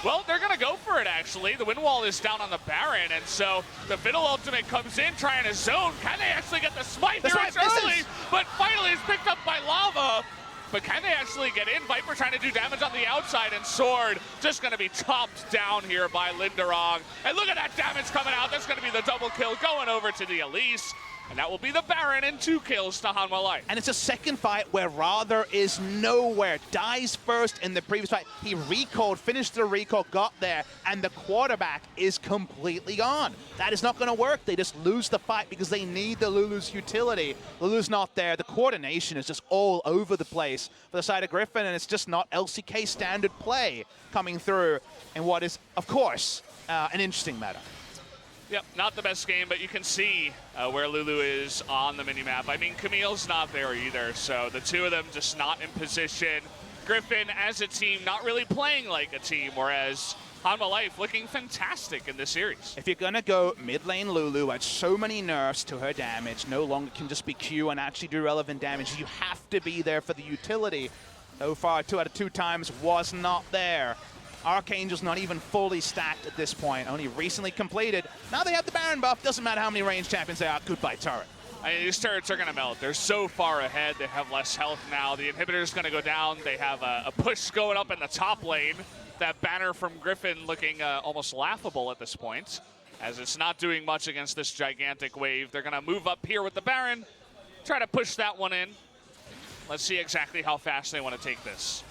S4: well, they're going to go for it, actually. The wind wall is down on the Baron, and so the Fiddle ultimate comes in trying to zone. Can they actually get the smite?
S5: That's
S4: Here
S5: right,
S4: it's early,
S5: misses.
S4: but finally it's picked up by Lava. But can they actually get in? Viper trying to do damage on the outside, and Sword just going to be chopped down here by Linderong. And look at that damage coming out. That's going to be the double kill going over to the Elise. And that will be the Baron, and 2 kills to Hanwha Life.
S5: And it's a second fight where Rather is nowhere. Dies first in the previous fight. He recalled, finished the recall, got there, and the quarterback is completely gone. That is not going to work. They just lose the fight because they need the Lulu's utility. Lulu's not there. The coordination is just all over the place for the side of Griffin, and it's just not LCK standard play coming through in what is, of course, an interesting meta.
S4: Yep, not the best game, but you can see where Lulu is on the minimap. I mean, Camille's not there either, so the two of them just not in position. Griffin, as a team, not really playing like a team, whereas Hanwha Life looking fantastic in this series.
S5: If you're going to go mid lane Lulu, had so many nerfs to her damage, no longer can just be Q and actually do relevant damage. You have to be there for the utility. So far, 2 out of 2 times was not there. Archangel's not even fully stacked at this point, only recently completed. Now they have the Baron buff, doesn't matter how many range champions they are. Goodbye, turret.
S4: I mean, these turrets are going to melt. They're so far ahead. They have less health now. The inhibitor's going to go down. They have a push going up in the top lane. That banner from Griffin looking almost laughable at this point, as it's not doing much against this gigantic wave. They're going to move up here with the Baron, try to push that one in. Let's see exactly how fast they want to take this.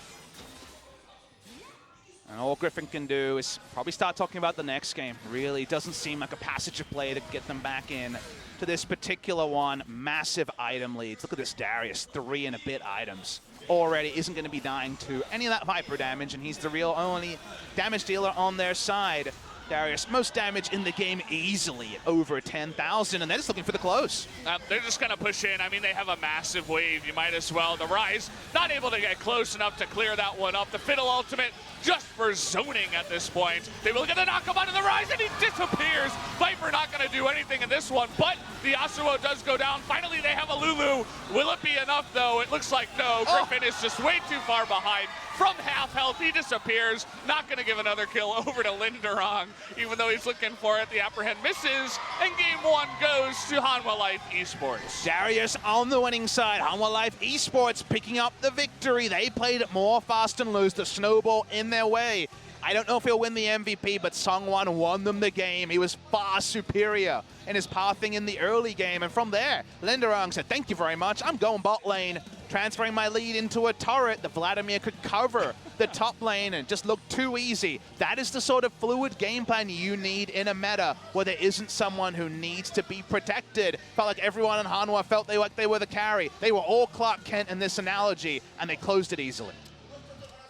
S5: And all Griffin can do is probably start talking about the next game. Really doesn't seem like a passage of play to get them back in to this particular one. Massive item leads. Look at this Darius, 3 and a bit items. Already isn't going to be dying to any of that Viper damage, and he's the real only damage dealer on their side. Darius, most damage in the game easily, over 10,000, and they're just looking for the close.
S4: They're just going to push in. I mean, they have a massive wave. You might as well. The Rise not able to get close enough to clear that one up. The Fiddle ultimate just for zoning at this point. They will get the knock him onto the Rise, and he disappears. Viper not going to do anything in this one, but the Yasuo does go down. Finally, they have a Lulu. Will it be enough, though? It looks like no. Griffin is just way too far behind. From half health, he disappears. Not going to give another kill over to Linderong, even though he's looking for it. The apprehend misses, and game 1 goes to Hanwha Life Esports.
S5: Darius on the winning side. Hanwha Life Esports picking up the victory. They played it more fast and loose. The snowball in their way. I don't know if he'll win the MVP, but Sungwon won them the game. He was far superior in his pathing in the early game. And from there, Linderong said, thank you very much. I'm going bot lane, transferring my lead into a turret. The Vladimir could cover the top lane and just look too easy. That is the sort of fluid game plan you need in a meta where there isn't someone who needs to be protected. Felt like everyone in Hanwha felt like they were the carry. They were all Clark Kent in this analogy, and they closed it easily.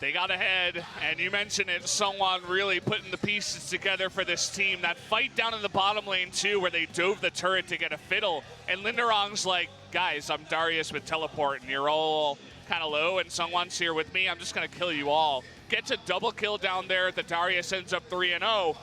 S4: They got ahead, and you mentioned it, someone really putting the pieces together for this team. That fight down in the bottom lane, too, where they dove the turret to get a Fiddle. And Linderong's like, guys, I'm Darius with teleport, and you're all kind of low, and someone's here with me. I'm just going to kill you all. gets a double kill down there. The Darius ends up 3-0.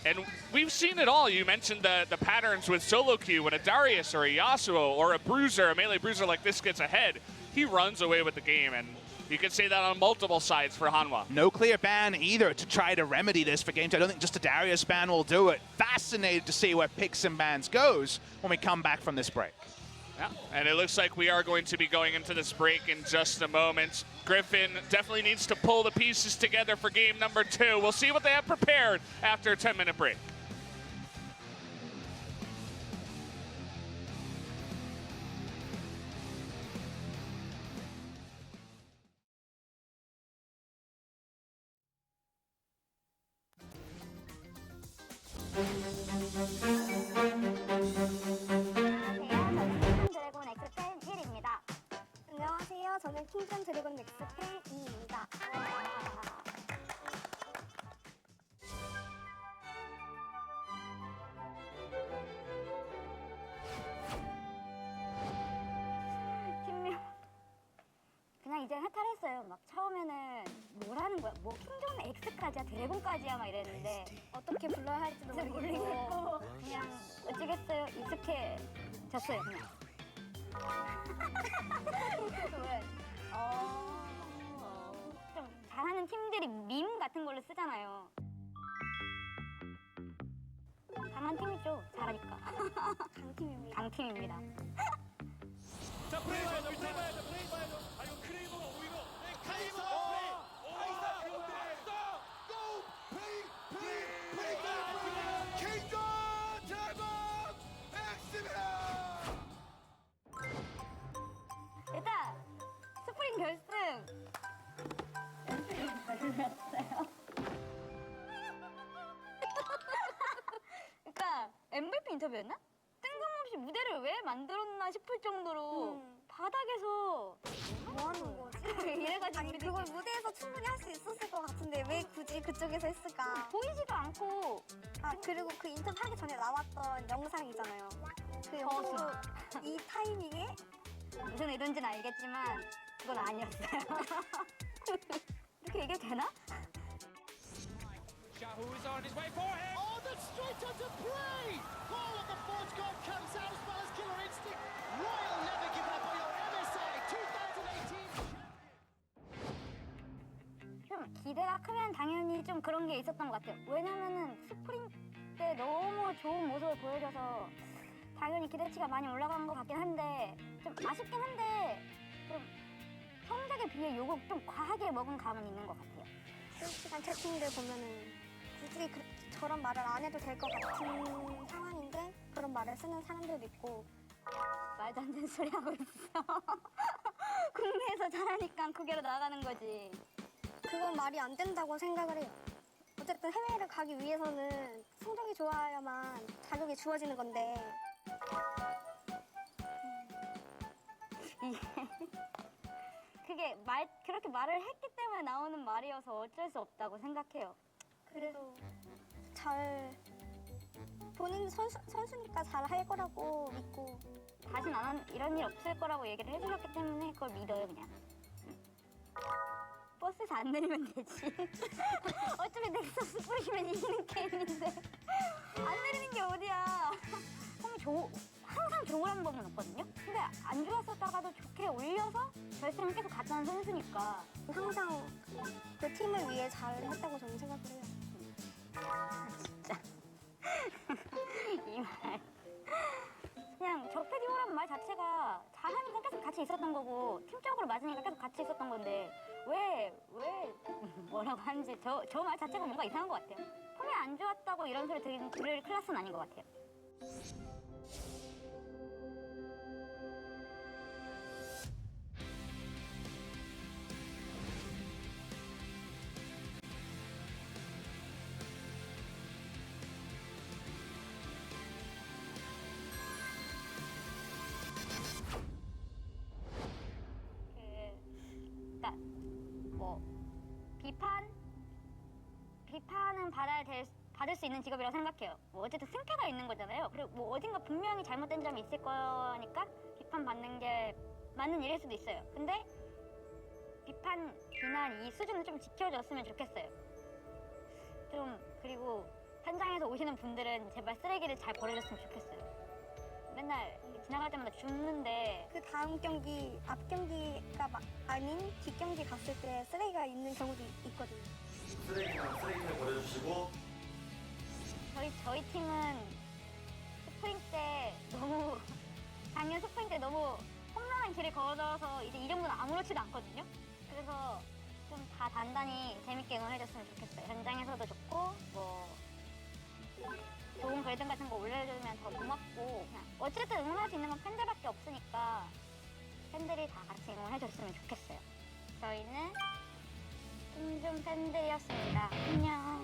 S4: And we've seen it all. You mentioned the patterns with solo queue. When a Darius or a Yasuo or a bruiser, a melee bruiser like this gets ahead, he runs away with the game. And you can say that on multiple sides for Hanwha.
S5: No clear ban either to try to remedy this for Game 2. I don't think just a Darius ban will do it. Fascinated to see where picks and bans goes when we come back from this break.
S4: Yeah, and it looks like we are going to be going into this break in just a moment. Griffin definitely needs to pull the pieces together for game number 2. We'll see what they have prepared after a 10-minute break.
S6: 안녕하세요. 저는 킹덤 드래곤 맥스팬 2입니다. 팀명 그냥 이제 해탈했어요. 막 처음에는 뭐라는 거야? 뭐 킹덤 X까지야, 드래곤까지야 막 이랬는데 어떻게 불러야 할지도 모르겠고 그냥 어찌겠어요. 익숙해졌어요 그냥. 왜? 좀 잘하는 팀들이 밈 같은 걸로 쓰잖아요. 강한 팀이죠. 잘하니까. 강팀입니다. 강팀입니다.
S7: 자, 플레이 봐야죠. 플레이 봐야죠. 플레이 봐야죠. 아, 이거 크레이버가 오히려 크레이버 플레이.
S6: 일단 스프링 결승. 그러니까 MVP 인터뷰였나? 뜬금없이 무대를 왜 만들었나 싶을 정도로 바닥에서 뭐 하는 거지? 이래가지고
S8: 아니 그걸 무대에서 충분히 할 수 있었을 것 같은데 왜 굳이 그쪽에서 했을까?
S6: 보이지도 않고.
S8: 아 그리고 그 인터뷰 하기 전에 나왔던 영상이잖아요. 그 영상 이 타이밍에
S6: 무슨 의도인지는 알겠지만 그건 아니었어요. 이렇게 얘기해도 되나?
S7: Who is on his way for him? Oh, that's straight onto play! Oh, and the Forge God comes out as well as Killer Instinct. Royal never give up on your MSI 2018.
S6: 좀 기대가 크면 당연히 좀 그런 게 있었던 것 같아요. 왜냐면은 스프링 때 너무 좋은 모습을 보여줘서 당연히 기대치가 많이 올라간 것 같긴 한데 좀 아쉽긴 한데 좀 성적에 비해 욕을 좀 과하게 먹은 감은 있는 것 같아요.
S8: 실시간 채팅들 보면은 굳이 저런 말을 안 해도 될 것 같은 상황인데 그런 말을 쓰는 사람들도 있고
S6: 말도 안 되는 소리 하고 있어. 국내에서 잘하니까 국외로 나가는 거지.
S8: 그건 말이 안 된다고 생각을 해요. 어쨌든 해외를 가기 위해서는 성적이 좋아야만 자격이 주어지는 건데
S6: 그게 그렇게 말을 했기 때문에 나오는 말이어서 어쩔 수 없다고 생각해요.
S8: 그래도 본인 선수니까 잘 할 거라고 믿고
S6: 다신 이런 일 없을 거라고 얘기를 해주셨기 때문에 그걸 믿어요 그냥. 버스에서 안 내리면 되지. 어차피 넥서스 뿌리면 이기는 게임인데 안 내리는 게 어디야. 항상 좋으라는 법은 없거든요. 근데 안 좋았었다가도 좋게 올려서 결승을 계속 갔다는 선수니까
S8: 항상 그 팀을 위해 잘 했다고 저는 생각을 해요.
S6: 진짜 이 말 그냥 적폐디오라는 말 자체가 잘하니까 계속 같이 있었던 거고 팀적으로 맞으니까 계속 같이 있었던 건데 왜 뭐라고 하는지 저 말 자체가 뭔가 이상한 것 같아요. 폼이 안 좋았다고 이런 소리 들을 클래스는 아닌 것 같아요. 그러니까 뭐 비판은 받을 수 있는 직업이라고 생각해요. 뭐 어쨌든 승패가 있는 거잖아요. 그리고 뭐 어딘가 분명히 잘못된 점이 있을 거니까 비판받는 게 맞는 일일 수도 있어요. 근데 비판 비난 이 수준을 좀 지켜줬으면 좋겠어요. 좀 그리고 현장에서 오시는 분들은 제발 쓰레기를 잘 버려줬으면 좋겠어요. 맨날 지나갈 때마다 줍는데
S8: 그 다음 경기, 앞 경기가 아닌 뒷 경기 갔을 때 쓰레기가 있는 경우도 있거든요.
S9: 쓰레기는 쓰레기를 버려주시고
S6: 저희 팀은 스프링 때 너무 작년 스프링 때 너무 험난한 길을 걸어서 이제 이 정도는 아무렇지도 않거든요. 그래서 좀 다 단단히 재밌게 응원해줬으면 좋겠어요. 현장에서도 좋고 뭐 좋은 글들 같은 거 올려주면 더 고맙고 그냥 어쨌든 응원할 수 있는 건 팬들밖에 없으니까 팬들이 다 같이 응원해줬으면 좋겠어요. 저희는 좀 팬들이었습니다. 안녕.